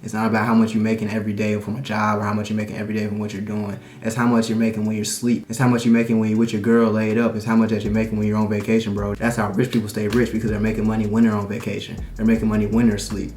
It's not about how much you're making every day from a job or how much you're making every day from what you're doing. It's how much you're making when you're asleep. It's how much you're making when you're with your girl laid up. It's how much that you're making when you're on vacation, bro. That's how rich people stay rich, because they're making money when they're on vacation. They're making money when they're asleep.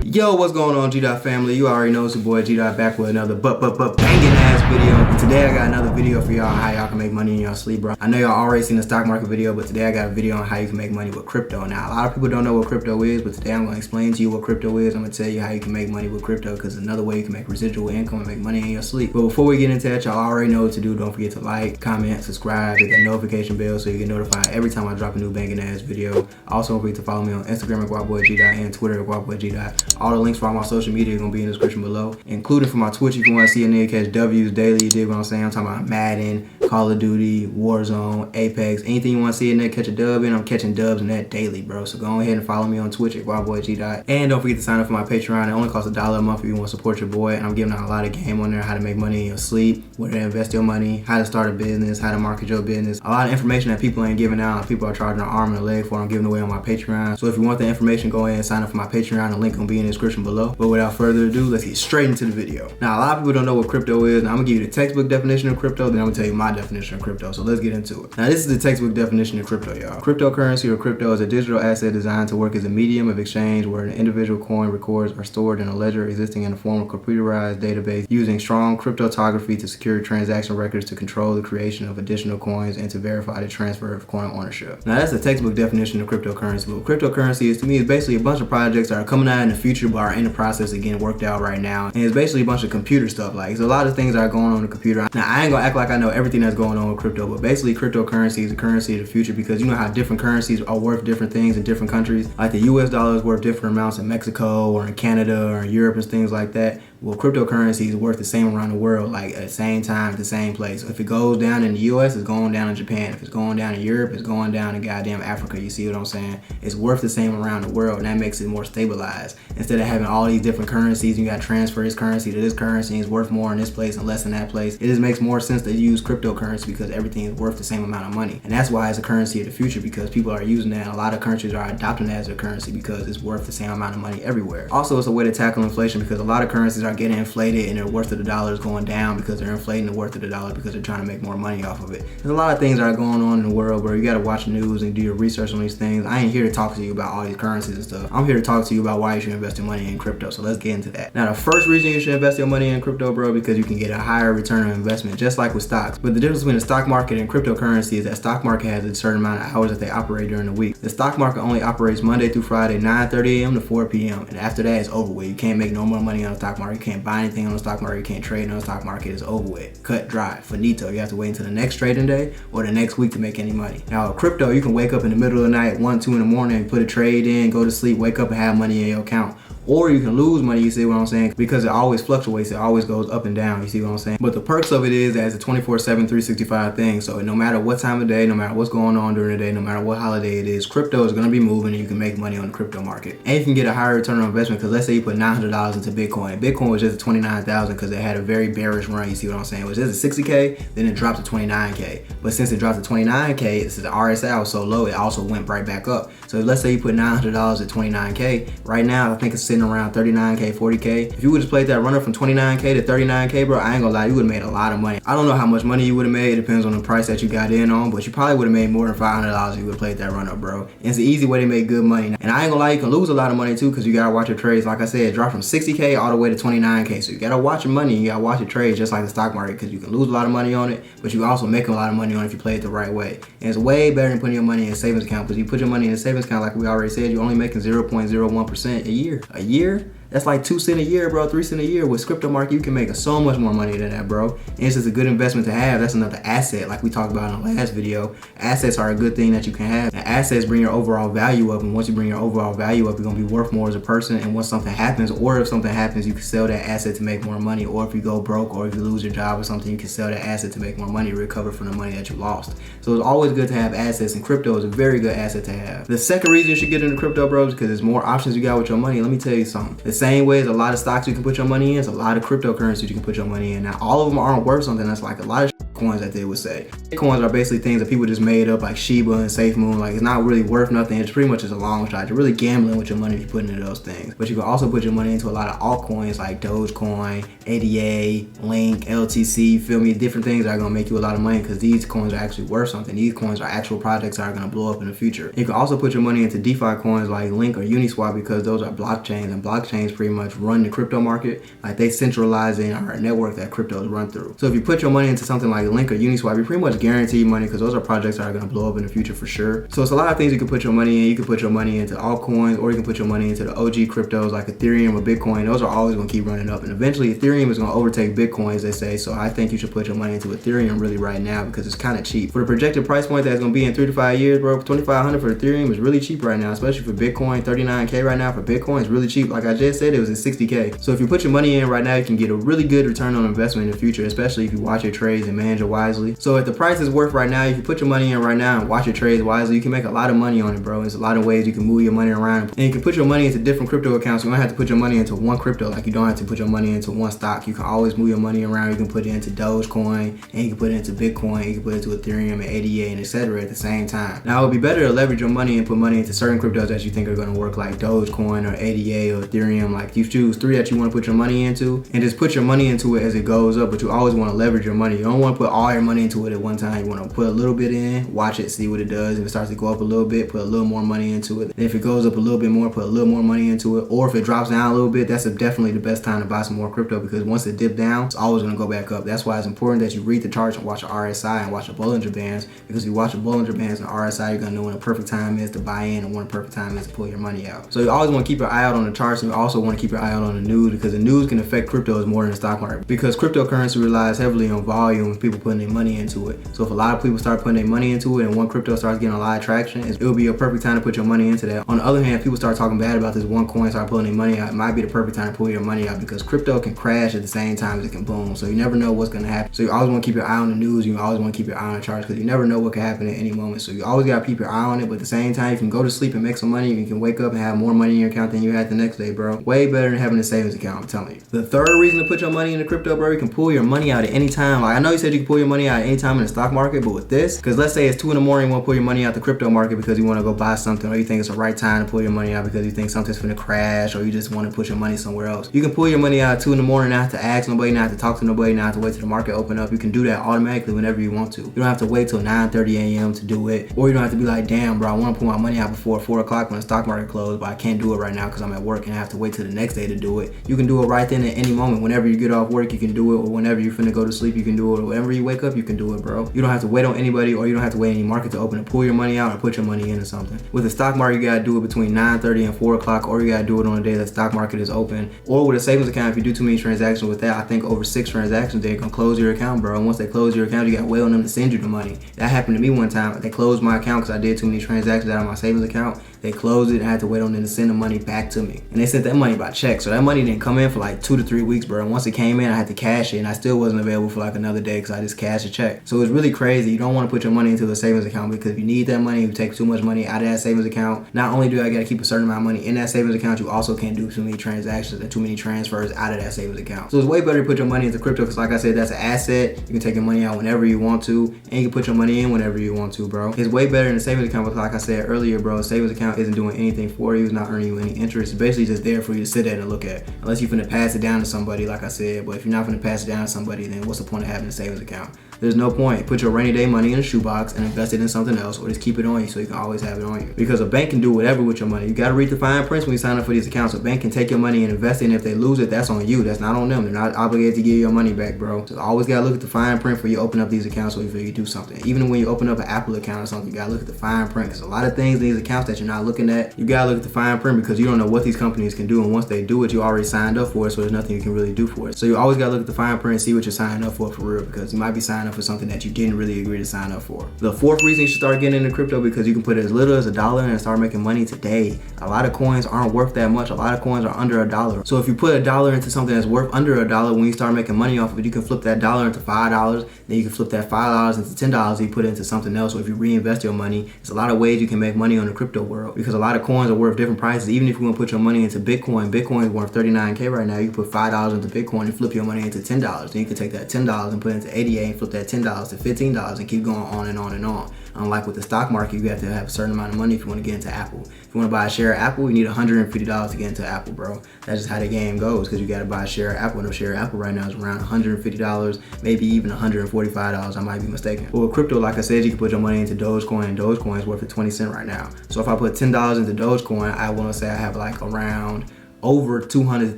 Yo, what's going on, G-Dot family? You already know it's your boy G-Dot back with another banging ass video. And today I got another video for y'all on how y'all can make money in y'all sleep, bro. I know y'all already seen the stock market video, but today I got a video on how you can make money with crypto. Now, a lot of people don't know what crypto is, but today I'm gonna explain to you what crypto is. I'm gonna tell you how you can make money with crypto, because it's another way you can make residual income and make money in your sleep. But before we get into that, y'all already know what to do. Don't forget to like, comment, subscribe, hit that notification bell so you get notified every time I drop a new banging ass video. Also, don't forget to follow me on Instagram at guapboygdot and Twitter at guapboygdot. All the links for all my social media are gonna be in the description below, including for my Twitch if you want to see a nigga catch W's daily. You dig what I'm saying? I'm talking about Madden, Call of Duty, Warzone, Apex, anything you want to see a nigga catch a dub in. I'm catching dubs in that daily, bro. So go ahead and follow me on Twitch at guapboygdot. And don't forget to sign up for my Patreon. It only costs $1 a month if you want to support your boy. And I'm giving out a lot of game on there: how to make money in your sleep, where to invest your money, how to start a business, how to market your business. A lot of information that people ain't giving out. People are charging an arm and a leg for. I'm giving away on my Patreon. So if you want the information, go ahead and sign up for my Patreon. The link will be in the description below. But without further ado, let's get straight into the video. Now, a lot of people don't know what crypto is. Now, I'm gonna give you the textbook definition of crypto, then I'm gonna tell you my definition of crypto. So let's get into it. Now, this is the textbook definition of crypto, y'all. Cryptocurrency or crypto is a digital asset designed to work as a medium of exchange where an individual coin records are stored in a ledger existing in a form of computerized database using strong cryptography to secure transaction records, to control the creation of additional coins, and to verify the transfer of coin ownership. Now, that's the textbook definition of cryptocurrency. But what cryptocurrency is, to me, is basically a bunch of projects that are coming out in the future but are in the process of getting worked out right now. And it's basically a bunch of computer stuff. Like, there's a lot of things that are going on in the computer. Now, I ain't gonna act like I know everything that's going on with crypto, but basically cryptocurrency is the currency of the future, because you know how different currencies are worth different things in different countries. Like the US dollar is worth different amounts in Mexico or in Canada or in Europe and things like that. Well, cryptocurrency is worth the same around the world, like at the same time, at the same place. If it goes down in the US, it's going down in Japan. If it's going down in Europe, it's going down in goddamn Africa. You see what I'm saying? It's worth the same around the world, and that makes it more stabilized. Instead of having all these different currencies, you got to transfer this currency to this currency, and it's worth more in this place and less in that place. It just makes more sense to use cryptocurrency because everything is worth the same amount of money. And that's why it's a currency of the future, because people are using that. A lot of countries are adopting that as a currency because it's worth the same amount of money everywhere. Also, it's a way to tackle inflation, because a lot of currencies are getting inflated and their worth of the dollar is going down because they're inflating the worth of the dollar because they're trying to make more money off of it. There's a lot of things that are going on in the world, bro. You got to watch the news and do your research on these things. I ain't here to talk to you about all these currencies and stuff. I'm here to talk to you about why you should invest your money in crypto. So let's get into that. Now, the first reason you should invest your money in crypto, bro, because you can get a higher return on investment, just like with stocks. But the difference between the stock market and cryptocurrency is that stock market has a certain amount of hours that they operate during the week. The stock market only operates Monday through Friday, 9:30 a.m. to 4 p.m. And after that, it's over with. You can't make no more money on the stock market. You can't buy anything on the stock market. You can't trade on the stock market. It's over with. Cut dry. Finito. You have to wait until the next trading day or the next week to make any money. Now, with crypto, you can wake up in the middle of the night, 1, 2 in the morning, and put a trade in, go to sleep, wake up and have money in your account. Or you can lose money, you see what I'm saying? Because it always fluctuates, it always goes up and down, you see what I'm saying? But the perks of it is that it's a 24/7, 365 thing. So no matter what time of day, no matter what's going on during the day, no matter what holiday it is, crypto is gonna be moving and you can make money on the crypto market. And you can get a higher return on investment, because let's say you put $900 into Bitcoin. Bitcoin was just at 29,000 because it had a very bearish run, you see what I'm saying? It was just at 60K, then it dropped to 29K. But since it dropped to 29K, this is the RSI was so low, it also went right back up. So let's say you put $900 at 29K, right now I think it's sitting around 39K, 40K. If you would just played that runner from 29K to 39K, bro, I ain't gonna lie, you would have made a lot of money. I don't know how much money you would have made. It depends on the price that you got in on, but you probably would have made more than $500 if you would have played that runner, bro. And it's an easy way to make good money. And I ain't gonna lie, you can lose a lot of money too, because you gotta watch your trades. Like I said, it dropped from 60K all the way to 29K. So you gotta watch your money. You gotta watch your trades, just like the stock market, because you can lose a lot of money on it, but you also make a lot of money on it if you play it the right way. And it's way better than putting your money in a savings account, because you put your money in a savings account, like we already said, you're only making 0.01% a year. A year? That's like 2 cents a year, bro, 3 cents a year. With crypto market, you can make so much more money than that, bro. And it's just a good investment to have. That's another asset, like we talked about in the last video. Assets are a good thing that you can have. And assets bring your overall value up, and once you bring your overall value up, you're gonna be worth more as a person. And once something happens, or if something happens, you can sell that asset to make more money. Or if you go broke, or if you lose your job or something, you can sell that asset to make more money, recover from the money that you lost. So it's always good to have assets, and crypto is a very good asset to have. The second reason you should get into crypto, bro, is because there's more options you got with your money. Let me tell you something. The same way as a lot of stocks you can put your money in, there's a lot of cryptocurrencies you can put your money in. Now, all of them aren't worth something. That's like a lot of coins that they would say. Coins are basically things that people just made up, like Shiba and SafeMoon. Like, it's not really worth nothing. It's pretty much just a long shot. You're really gambling with your money if you put into those things. But you can also put your money into a lot of altcoins like Dogecoin, ADA, Link, LTC, feel me? Different things that are gonna make you a lot of money because these coins are actually worth something. These coins are actual projects that are gonna blow up in the future. You can also put your money into DeFi coins like Link or Uniswap because those are blockchains, and blockchains pretty much run the crypto market. Like, they centralize in our network that cryptos run through. So if you put your money into something like Link or Uniswap, you pretty much guarantee money because those are projects that are gonna blow up in the future for sure. So it's a lot of things you can put your money in. You can put your money into altcoins, or you can put your money into the OG cryptos like Ethereum or Bitcoin. Those are always gonna keep running up, and eventually Ethereum is gonna overtake Bitcoin, as they say. So I think you should put your money into Ethereum really right now because it's kind of cheap. For the projected price point that's gonna be in 3 to 5 years, bro, $2,500 for Ethereum is really cheap right now, especially for Bitcoin. $39K right now for Bitcoin is really cheap. Like I just said, it was at $60K. So if you put your money in right now, you can get a really good return on investment in the future, especially if you watch your trades and manage it wisely. So if the price is worth right now, if you put your money in right now and watch your trades wisely, you can make a lot of money on it, bro. There's a lot of ways you can move your money around, and you can put your money into different crypto accounts. You don't have to put your money into one crypto. Like, you don't have to put your money into one stock. You can always move your money around. You can put it into Dogecoin, and you can put it into Bitcoin, you can put it into Ethereum and ADA and etc. at the same time. Now, it would be better to leverage your money and put money into certain cryptos that you think are going to work, like Dogecoin or ADA or Ethereum. Like, you choose 3 that you want to put your money into, and just put your money into it as it goes up. But you always want to leverage your money. You don't want to put all your money into it at one time. You want to put a little bit in, watch it, see what it does. If it starts to go up a little bit, put a little more money into it. And if it goes up a little bit more, put a little more money into it. Or if it drops down a little bit, that's definitely the best time to buy some more crypto, because once it dips down, it's always going to go back up. That's why it's important that you read the charts and watch the RSI and watch the Bollinger Bands, because if you watch the Bollinger Bands and the RSI, you're going to know when the perfect time is to buy in and when the perfect time is to pull your money out. So you always want to keep your eye out on the charts, and you also want to keep your eye out on the news, because the news can affect cryptos more than the stock market, because cryptocurrency relies heavily on volume, people putting their money into it. So if a lot of people start putting their money into it and one crypto starts getting a lot of traction, it will be a perfect time to put your money into that. On the other hand, if people start talking bad about this one coin, start pulling their money out, it might be the perfect time to pull your money out, because crypto can crash at the same time as it can boom. So you never know what's going to happen. So you always want to keep your eye on the news. You always want to keep your eye on the charts, because you never know what can happen at any moment. So you always got to keep your eye on it. But at the same time, you can go to sleep and make some money. You can wake up and have more money in your account than you had the next day, bro. Way better than having a savings account, I'm telling you. The third reason to put your money in the crypto, bro, you can pull your money out at any time. Like, I know you said you can pull your money out at any time in the stock market, but with this, because let's say it's 2 in the morning, you want to pull your money out the crypto market because you want to go buy something, or you think it's the right time to pull your money out because you think something's finna crash, or you just want to put your money somewhere else. You can pull your money out at 2 in the morning, not have to ask nobody, not have to talk to nobody, not have to wait till the market open up. You can do that automatically whenever you want to. You don't have to wait till 9:30 a.m. to do it, or you don't have to be like, damn, bro, I want to pull my money out before 4 o'clock when the stock market closed, but I can't do it right now because I'm at work and I have to wait till the next day to do it. You can do it right then at any moment. Whenever you get off work, you can do it, or whenever you're finna go to sleep, you can do it, or whenever you wake up, you can do it, bro. You don't have to wait on anybody, or you don't have to wait any market to open and pull your money out or put your money into something. With the stock market, you gotta do it between 9:30 and 4 o'clock, or you gotta do it on the day that the stock market is open. Or with a savings account, if you do too many transactions with that, I think over 6 transactions, they're gonna close your account, bro. And once they close your account, you gotta wait on them to send you the money. That happened to me one time. They closed my account because I did too many transactions out of my savings account. They closed it and I had to wait on them to send the money back to me. And they sent that money by check. So that money didn't come in for like 2 to 3 weeks, bro. And once it came in, I had to cash it, and I still wasn't available for like another day because I just cashed a check. So it's really crazy. You don't want to put your money into a savings account, because if you need that money, you take too much money out of that savings account. Not only do I gotta keep a certain amount of money in that savings account, you also can't do too many transactions and too many transfers out of that savings account. So it's way better to put your money into crypto, because like I said, that's an asset. You can take your money out whenever you want to, and you can put your money in whenever you want to, bro. It's way better than a savings account, because like I said earlier, bro, a savings account isn't doing anything for you. It's not earning you any interest. It's basically just there for you to sit at and look at, unless you're finna pass it down to somebody, like I said. But if you're not finna pass it down to somebody, then what's the point of having a savings account? There's no point. Put your rainy day money in a shoebox and invest it in something else, or just keep it on you so you can always have it on you. Because a bank can do whatever with your money. You gotta read the fine print when you sign up for these accounts. A bank can take your money and invest it, and if they lose it, that's on you. That's not on them. They're not obligated to give you your money back, bro. So always gotta look at the fine print before you open up these accounts, so you do something. Even when you open up an Apple account or something, you gotta look at the fine print. Because a lot of things in these accounts that you're not looking at, you gotta look at the fine print, because you don't know what these companies can do. And once they do it, you already signed up for it, so there's nothing you can really do for it. So you always gotta look at the fine print and see what you're signing up for real, because you might be signing up for something that you didn't really agree to sign up for. The fourth reason you should start getting into crypto, because you can put as little as $1 in and start making money today. A lot of coins aren't worth that much. A lot of coins are under $1. So if you put $1 into something that's worth under $1, when you start making money off of it, you can flip that $1 into $5. Then you can flip that $5 into $10 and you put it into something else. Or if you reinvest your money, there's a lot of ways you can make money on the crypto world, because a lot of coins are worth different prices. Even if you want to put your money into Bitcoin, Bitcoin is worth $39K right now. You can put $5 into Bitcoin and flip your money into $10. Then you can take that $10 and put it into ADA and flip that at $10 to $15 and keep going on and on and on. Unlike with the stock market, you have to have a certain amount of money if you want to get into Apple. If you want to buy a share of Apple, you need $150 to get into Apple, bro. That's just how the game goes, because you got to buy a share of Apple, and a share of Apple right now is around $150, maybe even $145. I might be mistaken. But with crypto, like I said, you can put your money into Dogecoin, and Dogecoin is worth 20 cents right now. So if I put $10 into Dogecoin, I want to say I have like around over 200 to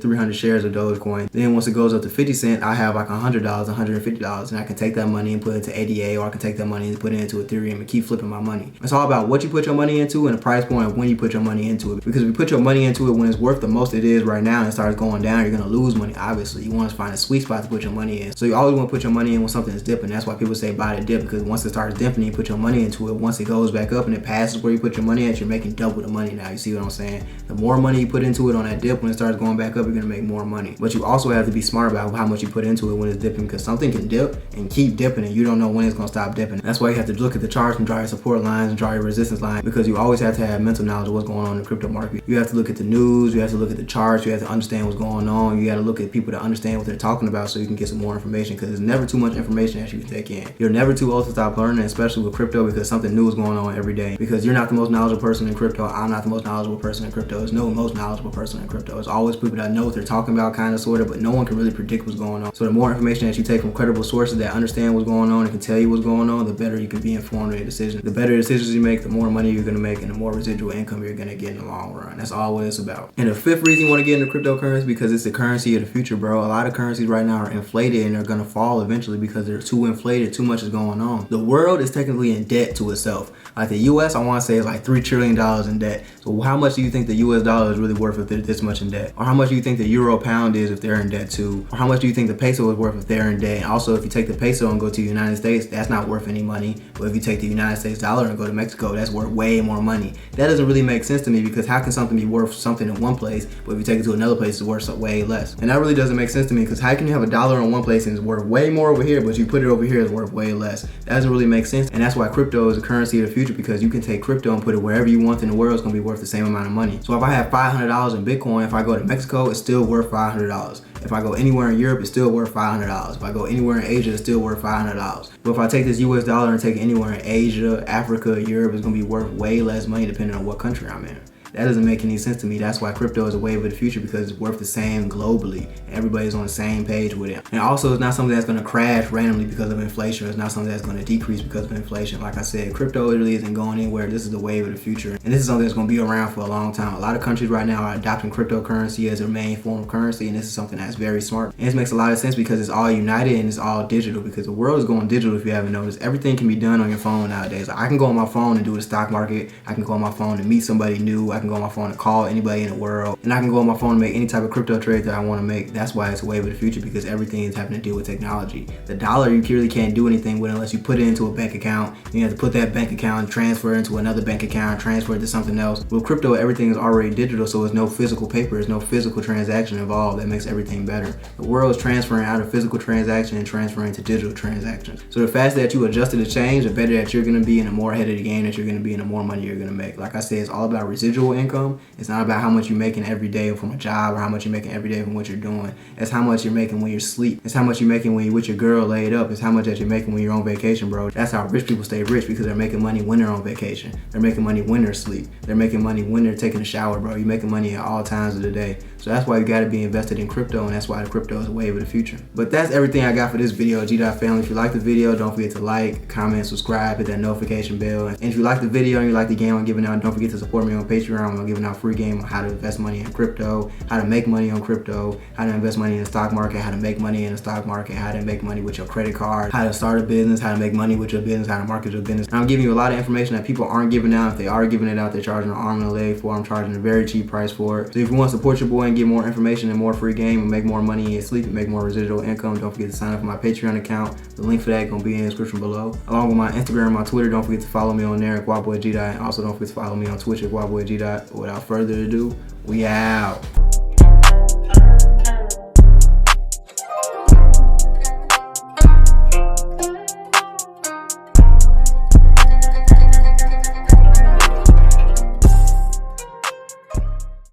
300 shares of Dogecoin. Then once it goes up to 50 cents, I have like $100, $150, and I can take that money and put it into ADA, or I can take that money and put it into Ethereum and keep flipping my money. It's all about what you put your money into and the price point of when you put your money into it. Because if you put your money into it when it's worth the most it is right now and it starts going down, you're gonna lose money, obviously. You want to find a sweet spot to put your money in. So you always want to put your money in when something is dipping. That's why people say buy the dip, because once it starts dipping, you put your money into it. Once it goes back up and it passes where you put your money at, you're making double the money now. You see what I'm saying? The more money you put into it on that dip, when it starts going back up, you're gonna make more money. But you also have to be smart about how much you put into it when it's dipping, because something can dip and keep dipping and you don't know when it's gonna stop dipping. That's why you have to look at the charts and draw your support lines and draw your resistance lines, because you always have to have mental knowledge of what's going on in the crypto market. You have to look at the news, you have to look at the charts, you have to understand what's going on, you got to look at people to understand what they're talking about so you can get some more information, because there's never too much information that you can take in. You're never too old to stop learning, especially with crypto, because something new is going on every day. Because you're not the most knowledgeable person in crypto, I'm not the most knowledgeable person in crypto, there's no most knowledgeable person in crypto. It's always people that know what they're talking about, kind of, sort of, but no one can really predict what's going on. So the more information that you take from credible sources that understand what's going on and can tell you what's going on, the better you can be informed in your decision. The better decisions you make, the more money you're going to make, and the more residual income you're going to get in the long run. That's all what it's about. And the fifth reason you want to get into cryptocurrency, because it's the currency of the future, bro. A lot of currencies right now are inflated and they're going to fall eventually because they're too inflated, too much is going on. The world is technically in debt to itself. Like the US, I want to say, is like $3 trillion in debt. So how much do you think the US dollar is really worth if they're this much in debt? Or how much do you think the euro pound is if they're in debt too? Or how much do you think the peso is worth if they're in debt? And also, if you take the peso and go to the United States, that's not worth any money. But if you take the United States dollar and go to Mexico, that's worth way more money. That doesn't really make sense to me, because how can something be worth something in one place, but if you take it to another place, it's worth way less? And that really doesn't make sense to me, because how can you have a dollar in one place and it's worth way more over here, but you put it over here, it's worth way less? That doesn't really make sense. And that's why crypto is the currency of the future, because you can take crypto and put it wherever you want in the world, it's gonna be worth the same amount of money. So if I have $500 in Bitcoin, if I go to Mexico, it's still worth $500. If I go anywhere in Europe, it's still worth $500. If I go anywhere in Asia, it's still worth $500. But if I take this US dollar and take it anywhere in Asia, Africa, Europe, it's gonna be worth way less money depending on what country I'm in. That doesn't make any sense to me. That's why crypto is a wave of the future, because it's worth the same globally. Everybody's on the same page with it. And also, it's not something that's going to crash randomly because of inflation. It's not something that's going to decrease because of inflation. Like I said, crypto really isn't going anywhere. This is the wave of the future. And this is something that's going to be around for a long time. A lot of countries right now are adopting cryptocurrency as their main form of currency, and this is something that's very smart. And this makes a lot of sense because it's all united and it's all digital, because the world is going digital. If you haven't noticed, everything can be done on your phone nowadays. Like, I can go on my phone and do the stock market. I can go on my phone and meet somebody new. I can go on my phone and call anybody in the world, and I can go on my phone and make any type of crypto trade that I want to make. That's why it's a wave of the future, because everything is having to deal with technology. The dollar, you clearly can't do anything with unless you put it into a bank account. You have to put that bank account, transfer it into another bank account, transfer it to something else. With crypto, everything is already digital, so there's no physical paper, there's no physical transaction involved. That makes everything better. The world is transferring out of physical transaction and transferring to digital transactions. So the faster that you adjust to the change, the better that you're going to be, and the more ahead of the game that you're going to be, and the more money you're going to make. Like I said, it's all about residual income. It's not about how much you're making every day from a job, or how much you're making every day from what you're doing. It's how much you're making when you're asleep. It's how much you're making when you're with your girl laid up. It's how much that you're making when you're on vacation, bro. That's how rich people stay rich, because they're making money when they're on vacation. They're making money when they're asleep. They're making money when they're taking a shower, bro. You're making money at all times of the day. So that's why you got to be invested in crypto, and that's why the crypto is a wave of the future. But that's everything I got for this video, G-Dot family. If you like the video, don't forget to like, comment, subscribe, hit that notification bell. And if you like the video and you like the game I'm giving out, don't forget to support me on Patreon. I'm giving out free game on how to invest money in crypto, how to make money on crypto, how to invest money in the stock market, how to make money in the stock market, how to make money with your credit card, how to start a business, how to make money with your business, how to market your business. And I'm giving you a lot of information that people aren't giving out. If they are giving it out, they're charging an arm and a leg for it. I'm charging a very cheap price for it. So if you want to support your boy and get more information and more free game and make more money in your sleep and make more residual income, don't forget to sign up for my Patreon account. The link for that gonna be in the description below. Along with my Instagram and my Twitter, don't forget to follow me on there at GuapBoyGDot, and also don't forget to follow me on Twitch at GuapBoyGDot. Without further ado, we out.